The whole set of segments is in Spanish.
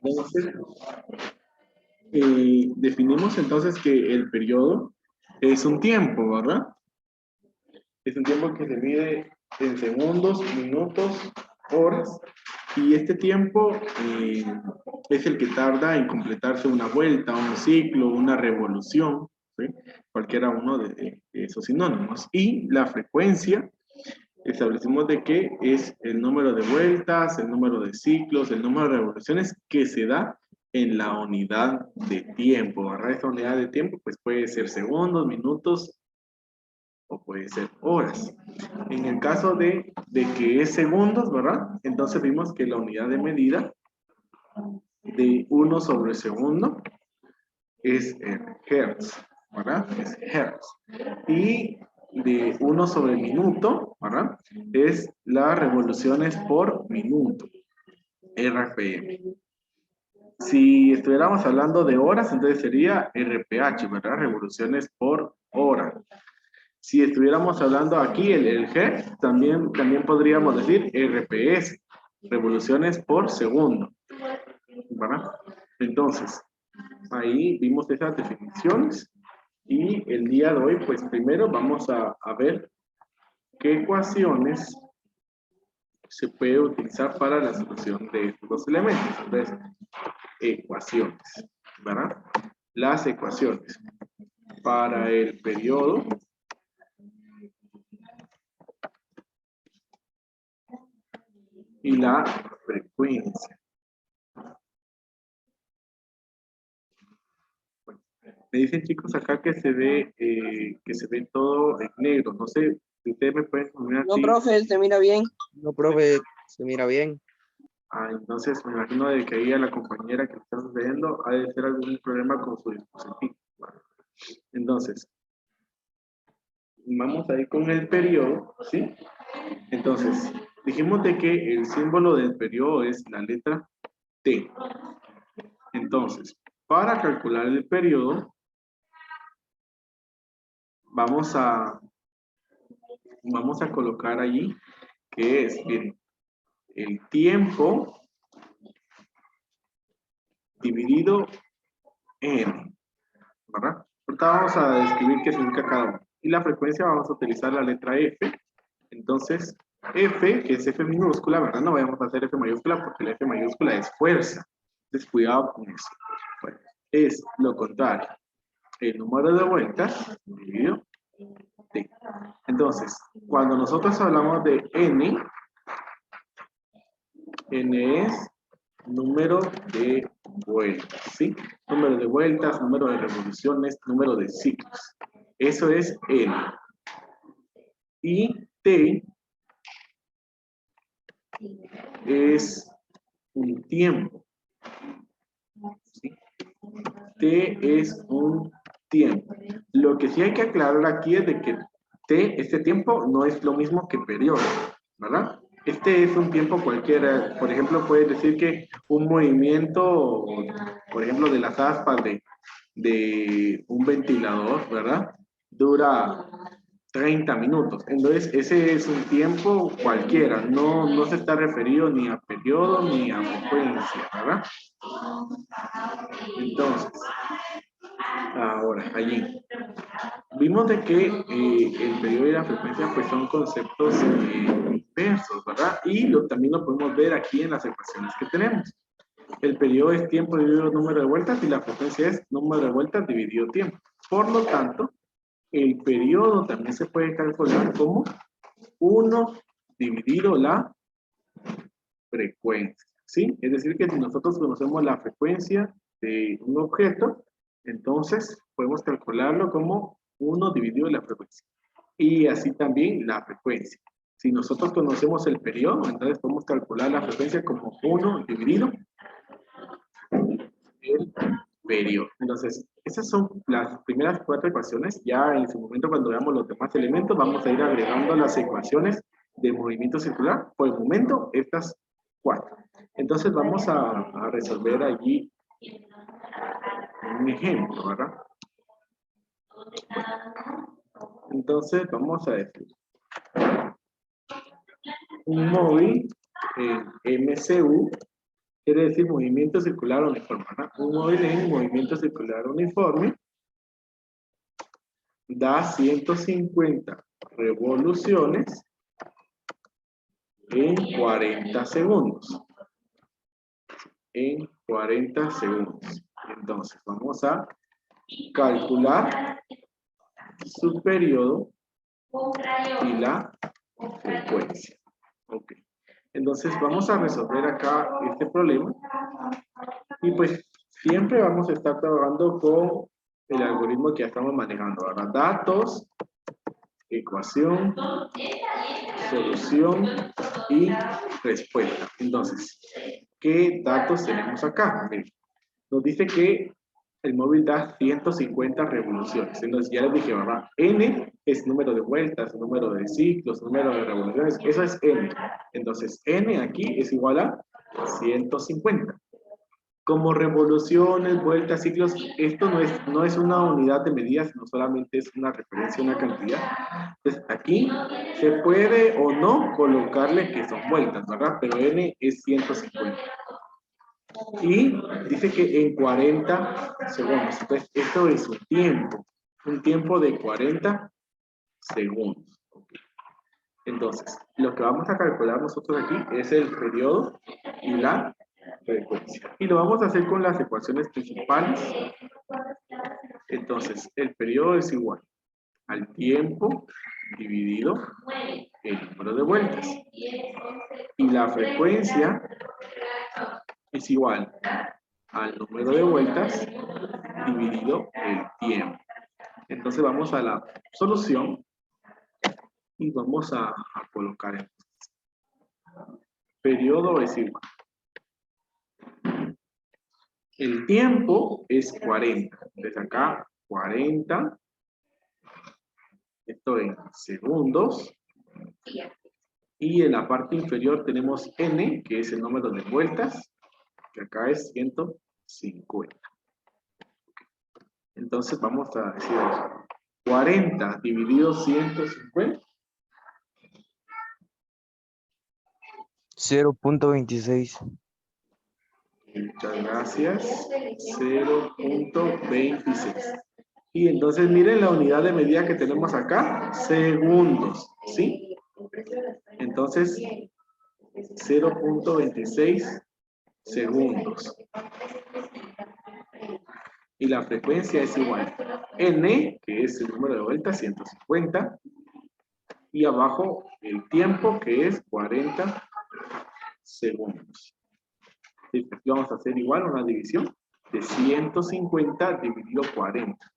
Entonces, definimos entonces que el periodo es un tiempo, ¿verdad? Es un tiempo que se mide en segundos, minutos, horas, y este tiempo es el que tarda en completarse una vuelta, un ciclo, una revolución, ¿sí? Cualquiera uno de esos sinónimos. Y la frecuencia, establecimos de que es el número de vueltas, el número de ciclos, el número de revoluciones que se da en la unidad de tiempo, ¿verdad? Esta unidad de tiempo pues puede ser segundos, minutos o puede ser horas. En el caso de que es segundos, ¿verdad? Entonces vimos que la unidad de medida de 1 sobre segundo es hertz, ¿verdad? Es hertz. Y de 1 sobre minuto, ¿verdad? Es las revoluciones por minuto, RPM. Si estuviéramos hablando de horas, entonces sería RPH, ¿verdad? Revoluciones por hora. Si estuviéramos hablando aquí, el G, también podríamos decir RPS, revoluciones por segundo, ¿verdad? Entonces, ahí vimos esas definiciones y el día de hoy, pues primero vamos a ver qué ecuaciones se puede utilizar para la solución de estos dos elementos. Entonces, ecuaciones, ¿verdad? Las ecuaciones para el periodo y la frecuencia. Me dicen chicos acá que se ve todo en negro. No sé si ustedes me pueden poner No, así. profe, se mira bien. No, profe, se mira bien. Ah, entonces me imagino de que ahí a la compañera que está sucediendo ha de ser algún problema con su dispositivo. Bueno, entonces, vamos a ir con el periodo, ¿sí? Entonces, dijimos de que el símbolo del periodo es la letra T. Entonces, para calcular el periodo, vamos a colocar allí que es, bien, el tiempo dividido en, ¿verdad? Ahorita vamos a describir qué significa cada uno. Y la frecuencia vamos a utilizar la letra F. Entonces, F, que es F minúscula, ¿verdad? No vamos a hacer F mayúscula porque la F mayúscula es fuerza. Entonces, cuidado con eso. Bueno, es lo contrario. El número de vueltas dividido T. Entonces, cuando nosotros hablamos de N, N es número de vueltas, ¿sí? Número de vueltas, número de revoluciones, número de ciclos. Eso es N. Y T es un tiempo, ¿sí? T es un tiempo. Lo que sí hay que aclarar aquí es de que este tiempo no es lo mismo que periodo, ¿verdad? Este es un tiempo cualquiera. Por ejemplo, puedes decir que un movimiento, por ejemplo, de las aspas de un ventilador, ¿verdad? Dura 30 minutos. Entonces, ese es un tiempo cualquiera. No se está referido ni a periodo ni a frecuencia, ¿verdad? Entonces, ahora, allí. Vimos de que el periodo y la frecuencia pues son conceptos inversos, ¿verdad? Y también lo podemos ver aquí en las ecuaciones que tenemos. El periodo es tiempo dividido número de vueltas y la frecuencia es número de vueltas dividido tiempo. Por lo tanto, el periodo también se puede calcular como 1 dividido la frecuencia, ¿sí? Es decir, que si nosotros conocemos la frecuencia de un objeto, entonces podemos calcularlo como 1 dividido la frecuencia. Y así también la frecuencia. Si nosotros conocemos el periodo, entonces podemos calcular la frecuencia como 1 dividido el periodo. Entonces, esas son las primeras 4 ecuaciones. Ya en su momento, cuando veamos los demás elementos, vamos a ir agregando las ecuaciones de movimiento circular. Por el momento, estas 4. Entonces, vamos a resolver allí un ejemplo, ¿verdad? Entonces, vamos a decir un móvil en MCU quiere decir movimiento circular uniforme, ¿verdad? Un móvil en movimiento circular uniforme da 150 revoluciones en 40 segundos. En 40 segundos. Entonces, vamos a calcular su periodo y la frecuencia. Ok. Entonces, vamos a resolver acá este problema. Y pues, siempre vamos a estar trabajando con el algoritmo que ya estamos manejando. Ahora, datos, ecuación, solución y respuesta. Entonces, ¿qué datos tenemos acá? Miren, nos dice que el móvil da 150 revoluciones. Entonces, ya les dije, ¿verdad? N es número de vueltas, número de ciclos, número de revoluciones. Eso es N. Entonces, N aquí es igual a 150. Como revoluciones, vueltas, ciclos, esto no es una unidad de medida, sino solamente es una referencia a una cantidad. Entonces, aquí se puede o no colocarle que son vueltas, ¿verdad? Pero N es 150. Y dice que en 40 segundos. Entonces, esto es un tiempo de 40 segundos. Entonces, lo que vamos a calcular nosotros aquí es el periodo y la frecuencia. Y lo vamos a hacer con las ecuaciones principales. Entonces, el periodo es igual al tiempo dividido el número de vueltas. Y la frecuencia es igual al número de vueltas dividido el tiempo. Entonces vamos a la solución y vamos a colocar el periodo es igual. El tiempo es 40. Entonces acá 40. Esto en segundos. Y en la parte inferior tenemos n, que es el número de vueltas, que acá es 150. Entonces vamos a decir 40 dividido 150. 0.26. Muchas gracias. 0.26. Y entonces miren la unidad de medida que tenemos acá, segundos, ¿sí? Entonces, 0.26 segundos. Y la frecuencia es igual. N, que es el número de vueltas, 150. Y abajo el tiempo, que es 40 segundos. Y aquí vamos a hacer igual una división de 150 dividido 40.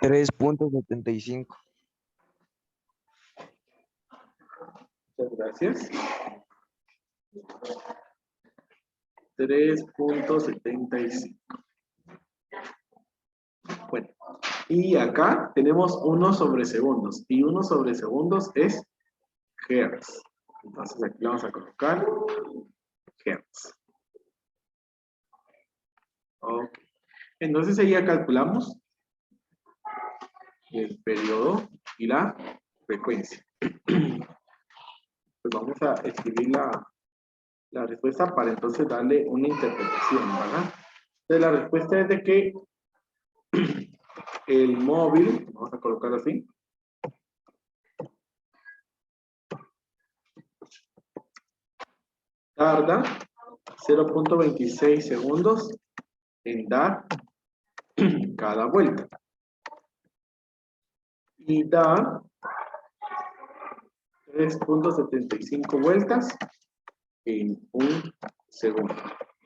3.75. Muchas gracias. 3.75. Bueno, y acá tenemos 1 sobre segundos. Y 1 sobre segundos es hertz. Entonces aquí vamos a colocar hertz. Ok. Entonces ahí ya calculamos el periodo y la frecuencia. Pues vamos a escribir la respuesta para entonces darle una interpretación, ¿verdad? Entonces la respuesta es de que el móvil, vamos a colocarlo así, tarda 0.26 segundos en dar cada vuelta. Y da 3.75 vueltas en un segundo.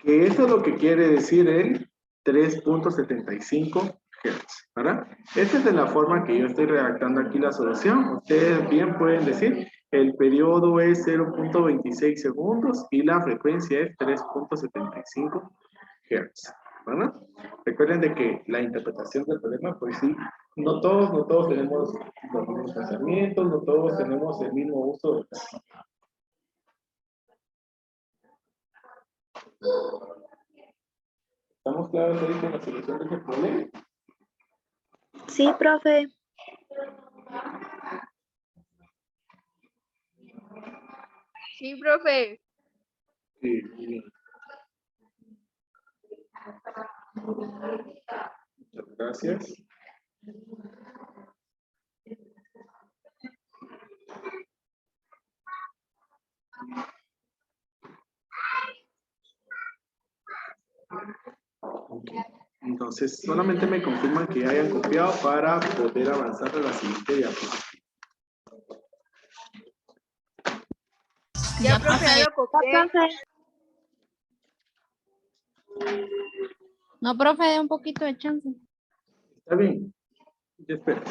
Que eso es lo que quiere decir el 3.75 Hz, ¿verdad? Esta es de la forma que yo estoy redactando aquí la solución. Ustedes bien pueden decir, el periodo es 0.26 segundos y la frecuencia es 3.75 Hz, ¿verdad? Recuerden de que la interpretación del problema, pues sí, no todos tenemos los mismos pensamientos, no todos tenemos el mismo uso. ¿Estamos claros ahí con la solución de este problema? Sí, profe. Sí, profe. Sí, bien. Muchas gracias. Ok. Entonces, solamente me confirman que hayan copiado para poder avanzar a la siguiente diapositiva. Ya, profe, ya lo copié. No, profe, dé un poquito de chance. Está bien. Yo espero.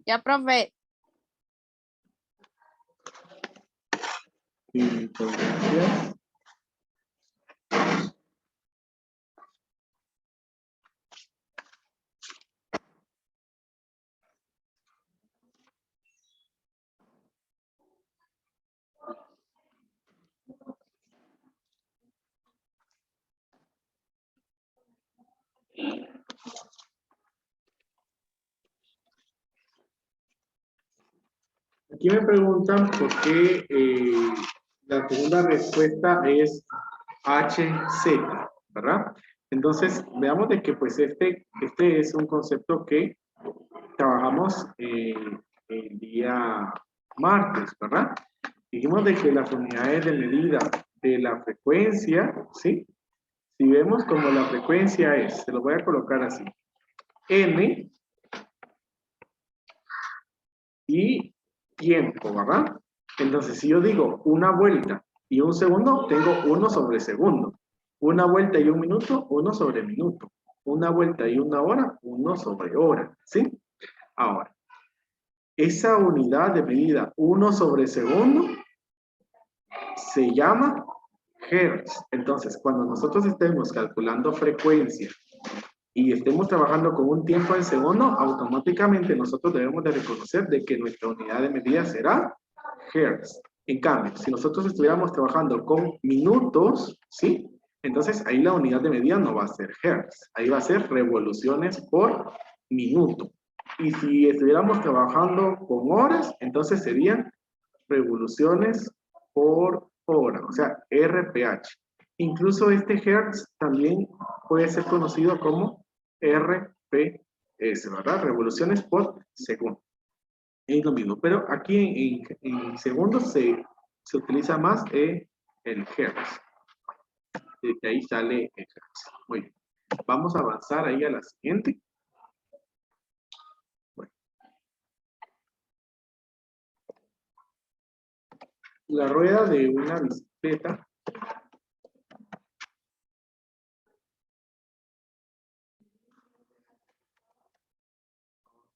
Ya, profe. Y muchas gracias. Aquí me preguntan por qué la segunda respuesta es HZ, ¿verdad? Entonces, veamos de que pues este es un concepto que trabajamos el día martes, ¿verdad? Dijimos de que las unidades de medida de la frecuencia, ¿sí? Si vemos como la frecuencia es, se lo voy a colocar así, n y tiempo, ¿verdad? Entonces, si yo digo una vuelta y un segundo, tengo 1 sobre segundo. Una vuelta y un minuto, 1 sobre minuto. Una vuelta y una hora, 1 sobre hora, ¿sí? Ahora, esa unidad de medida 1 sobre segundo se llama hertz. Entonces, cuando nosotros estemos calculando frecuencia y estemos trabajando con un tiempo en segundo, automáticamente nosotros debemos de reconocer de que nuestra unidad de medida será hertz. En cambio, si nosotros estuviéramos trabajando con minutos, ¿sí? Entonces ahí la unidad de medida no va a ser hertz, ahí va a ser revoluciones por minuto. Y si estuviéramos trabajando con horas, entonces serían revoluciones por hora, o sea, RPH. Incluso este hertz también puede ser conocido como RPS, ¿verdad? Revoluciones por segundo. Es lo mismo, pero aquí en segundos se utiliza más el hertz. Desde ahí sale el hertz. Muy bien. Vamos a avanzar ahí a la siguiente. Bueno. La rueda de una bicicleta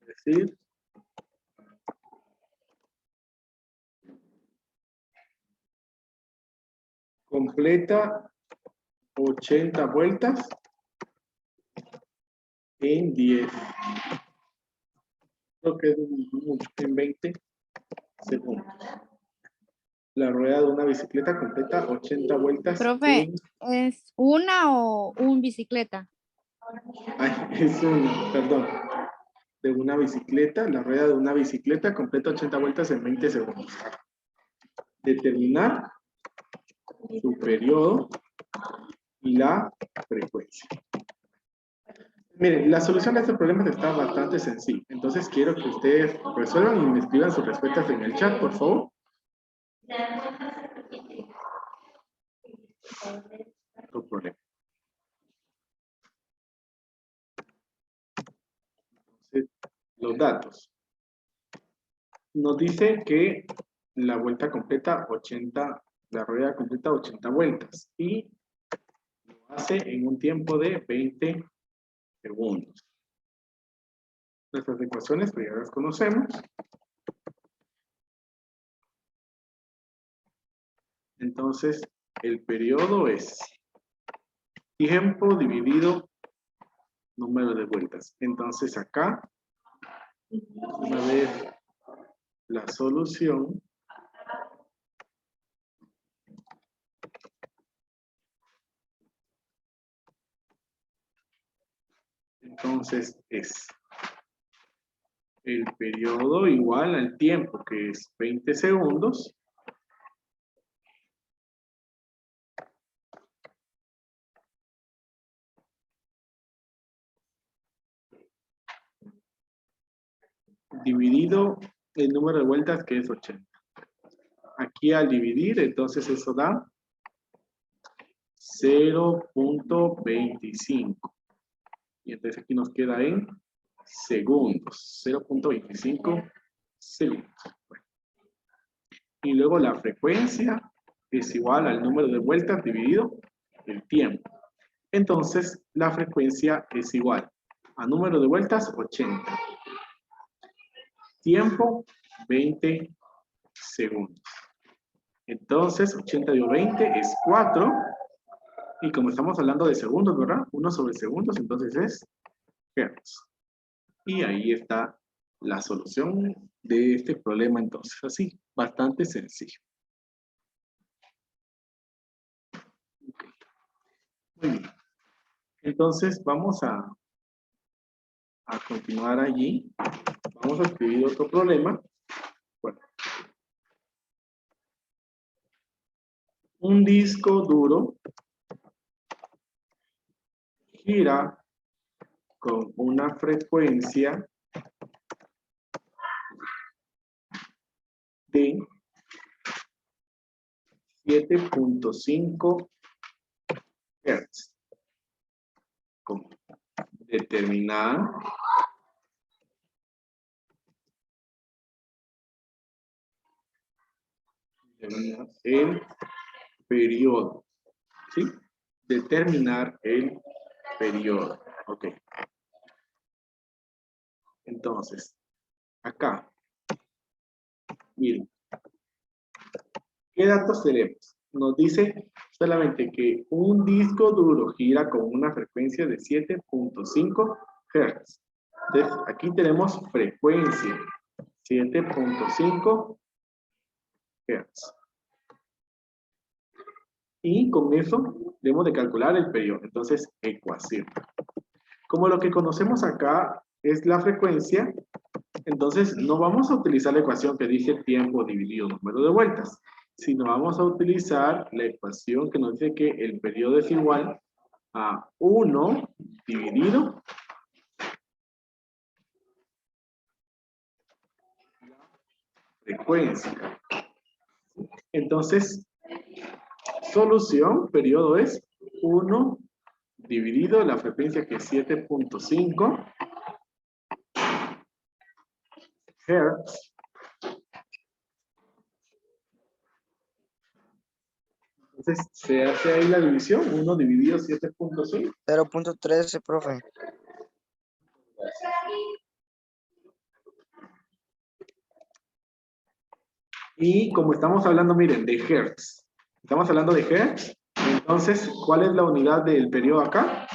es decir, completa 80 vueltas en 10. Creo que es mucho, en 20 segundos. La rueda de una bicicleta completa 80 vueltas Profe, en... ¿es una o un bicicleta? Ay, es una, perdón. De una bicicleta, la rueda de una bicicleta completa 80 vueltas en 20 segundos. Determinar su periodo y la frecuencia. Miren, la solución a este problema está bastante sencilla. Entonces quiero que ustedes resuelvan y me escriban sus respuestas en el chat, por favor. No problema. Entonces, los datos. Nos dice que la vuelta completa 80, la rueda completa 80 vueltas y lo hace en un tiempo de 20 segundos. Nuestras ecuaciones, pues ya las conocemos. Entonces, el periodo es tiempo dividido número de vueltas. Entonces, acá, una vez la solución entonces es el periodo igual al tiempo, que es 20 segundos, dividido el número de vueltas, que es 80. Aquí al dividir, entonces eso da 0.25. Y entonces aquí nos queda en segundos. 0.25 segundos. Bueno. Y luego la frecuencia es igual al número de vueltas dividido el tiempo. Entonces la frecuencia es igual a número de vueltas 80. Tiempo 20 segundos. Entonces 80 dividido 20 es 4. Y como estamos hablando de segundos, ¿verdad? 1 sobre segundos, entonces es hertz. Y ahí está la solución de este problema, entonces. Así, bastante sencillo. Okay. Muy bien. Entonces vamos a continuar allí. Vamos a escribir otro problema. Bueno. Un disco duro gira con una frecuencia de 7.5 Hz. Con determinada el periodo, ¿sí? Determinar el periodo, ok. Entonces, acá, miren, ¿qué datos tenemos? Nos dice solamente que un disco duro gira con una frecuencia de 7.5 Hz. Entonces, aquí tenemos frecuencia, 7.5 Hz. Y con eso debemos de calcular el periodo. Entonces, ecuación. Como lo que conocemos acá es la frecuencia, entonces no vamos a utilizar la ecuación que dice tiempo dividido número de vueltas, sino vamos a utilizar la ecuación que nos dice que el periodo es igual a 1 dividido la frecuencia. Entonces, solución, periodo es 1 dividido la frecuencia que es 7.5 Hz. Entonces, se hace ahí la división, 1 dividido 7.5. 0.13, profe. Y como estamos hablando, miren, de Hertz. Estamos hablando de Hertz. Entonces, ¿cuál es la unidad del periodo acá?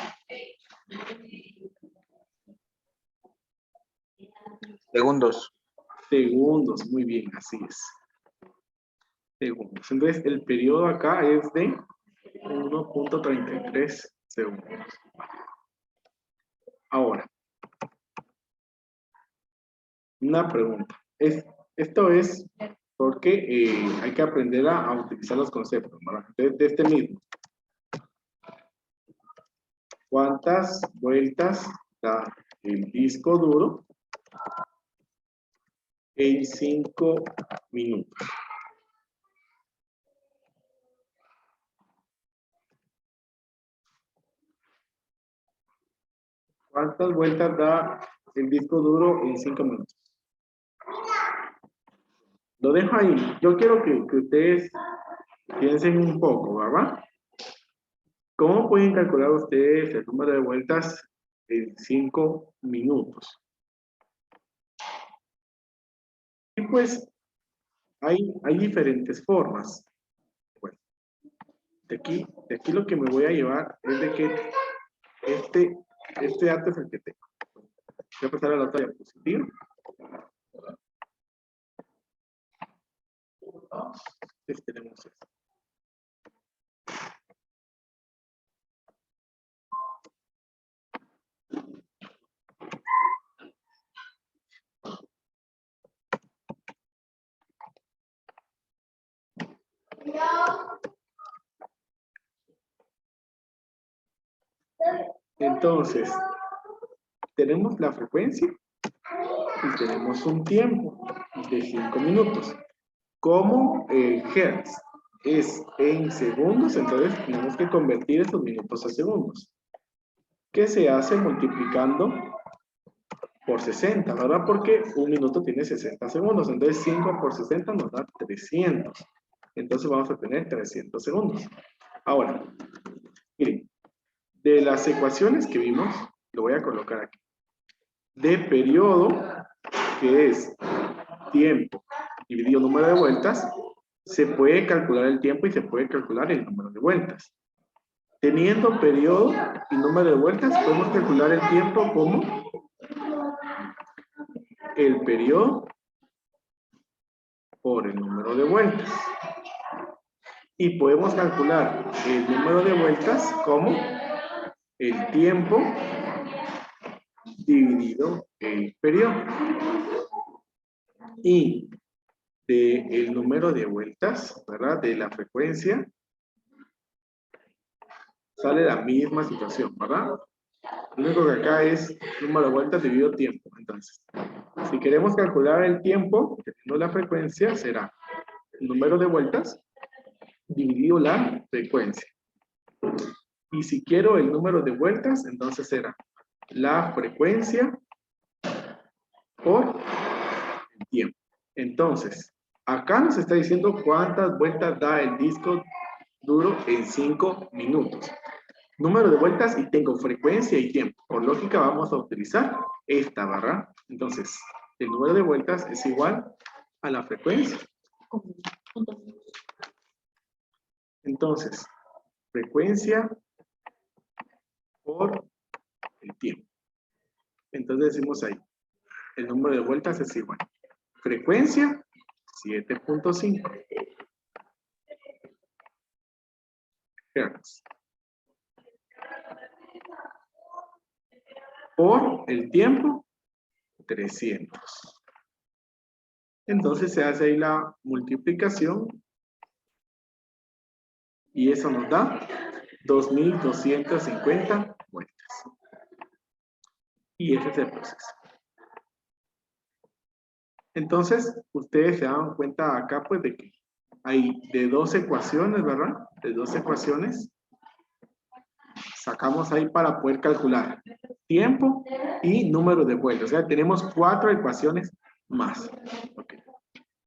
Segundos. Segundos, muy bien, así es. Segundos. Entonces, el periodo acá es de 1.33 segundos. Ahora, una pregunta. Esto es porque hay que aprender a utilizar los conceptos, ¿verdad? De este mismo. ¿Cuántas vueltas da el disco duro en 5 minutos? ¿Cuántas vueltas da el disco duro en 5 minutos? Lo dejo ahí. Yo quiero que ustedes piensen un poco, ¿verdad? ¿Cómo pueden calcular ustedes el número de vueltas en 5 minutos? Y pues hay diferentes formas. Bueno, de aquí lo que me voy a llevar es de que este dato es el que tengo. Voy a pasar a la otra diapositiva. Entonces tenemos esto. Entonces, tenemos la frecuencia y tenemos un tiempo de 5 minutos. Como hertz es en segundos, entonces tenemos que convertir esos minutos a segundos. Que se hace multiplicando por 60, ¿verdad? Porque un minuto tiene 60 segundos. Entonces 5 por 60 nos da 300. Entonces vamos a tener 300 segundos. Ahora, miren, de las ecuaciones que vimos, lo voy a colocar aquí. De periodo, que es tiempo dividido número de vueltas, se puede calcular el tiempo y se puede calcular el número de vueltas. Teniendo periodo y número de vueltas, podemos calcular el tiempo como el periodo por el número de vueltas. Y podemos calcular el número de vueltas como el tiempo dividido el periodo. Y del número de vueltas, ¿verdad? De la frecuencia, sale la misma situación, ¿verdad? Lo único que acá es número de vueltas dividido tiempo. Entonces, si queremos calcular el tiempo, teniendo la frecuencia, será el número de vueltas dividido la frecuencia. Y si quiero el número de vueltas, entonces será la frecuencia por el tiempo. Entonces, acá nos está diciendo cuántas vueltas da el disco duro en 5 minutos. Número de vueltas y tengo frecuencia y tiempo. Por lógica vamos a utilizar esta barra. Entonces, el número de vueltas es igual a la frecuencia. Entonces, frecuencia por el tiempo. Entonces decimos ahí, el número de vueltas es igual. Frecuencia, 7.5 Hz. Por el tiempo, 300. Entonces se hace ahí la multiplicación y eso nos da 2.250 vueltas. Y ese es el proceso. Entonces, ustedes se dan cuenta acá, pues, de que hay de 2 ecuaciones, ¿verdad? De 2 ecuaciones. Sacamos ahí para poder calcular tiempo y número de vueltas. O sea, tenemos 4 ecuaciones más. Okay.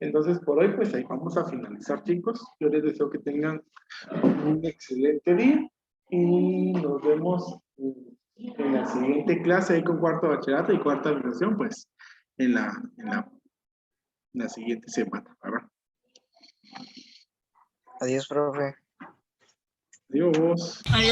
Entonces, por hoy, pues ahí vamos a finalizar, chicos. Yo les deseo que tengan un excelente día y nos vemos en la siguiente clase ahí con cuarto de bachillerato y cuarta de administración, pues, en la siguiente semana, ¿verdad? Adiós, profe. Adiós. Adiós.